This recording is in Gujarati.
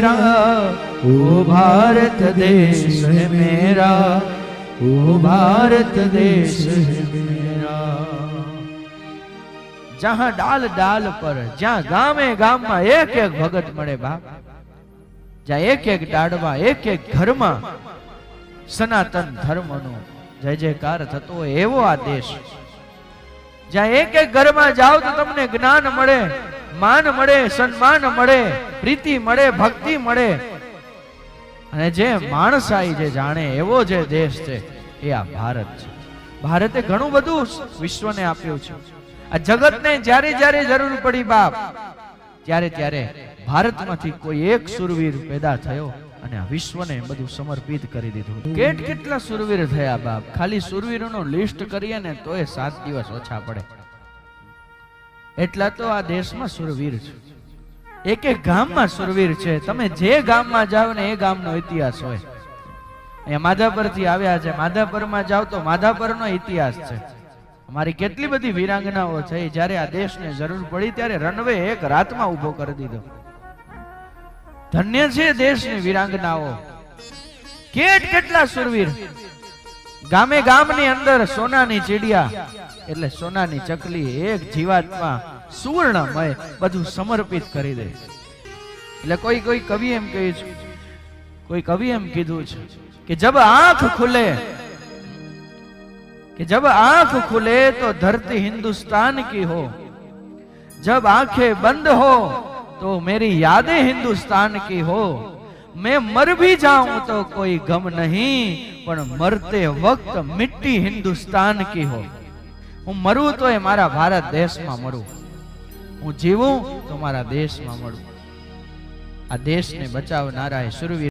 मेरा, ओ भारत देश है मेरा, ओ भारत देश है मेरा। जहां डाल डाल पर, જ્યાં ગામે ગામમાં એક એક ભગત મળે બાપ, જ્યાં એક એક ડાળમાં એક એક ઘરમાં સનાતન ધર્મનો જય જયકાર થતો હોય એવો આ દેશ, જ્યાં એક એક ઘરમાં જાઓ તો તમને જ્ઞાન મળે, માન મળે, સન્માન મળે, પ્રીતિ મળે, ભક્તિ મળે, અને જે માણસાઈ જે જાણે એવો જે દેશ છે એ આ ભારત છે. ભારતે ઘણું બધું વિશ્વને આપ્યું છે. આ જગતને જ્યારે જ્યારે જરૂર પડી બાપ, ત્યારે ત્યારે ભારતમાંથી કોઈ એક સુરવીર પેદા થયો અને આ વિશ્વને બધું સમર્પિત કરી દીધું. કેટલા સુરવીર થયા બાપ, ખાલી સુરવીરોનું લિસ્ટ કરીએ ને તોય 7 દિવસ ઓછા પડે. એટલા તો આ દેશમાં સુરવીર છે, એક એક ગામમાં સુરવીર છે. તમે જે ગામમાં જાઓ ને એ ગામનો ઇતિહાસ હોય. અહીંયા માધાપરથી આવ્યા છે, માધાપરમાં જાઓ તો માધાપરનો ઇતિહાસ છે. અમારી કેટલી બધી વીરાંગનાઓ છે, જ્યારે આ દેશને જરૂર પડી ત્યારે રનવે એક રાતમાં ઉભો કરી દીધો. ધન્ય છે દેશની વીરાંગનાઓ. કેટલા સુરવીર. ગામે ગામની અંદર સોનાની ચીડિયા એટલે સોનાની ચકલી, એક જીવાતમાં સુવર્ણમય બધું સમર્પિત કરી દે. એટલે કોઈ કવિ એમ કહે છે, કોઈ કવિ એમ કીધું છે કે જબ આંખ ખુલે, कि जब आंख खुले तो धरती हिंदुस्तान की हो, जब आंखें बंद हो तो मेरी यादें हिंदुस्तान की हो, मैं मर भी जाऊं तो कोई गम नहीं, પણ मरते वक्त मिट्टी हिंदुस्तान की हो. હું મરું તો એ મારા ભારત દેશમાં મરું, હું જીવું તો મારા દેશમાં મરું. આ દેશને બચાવનારા એ સુરવીર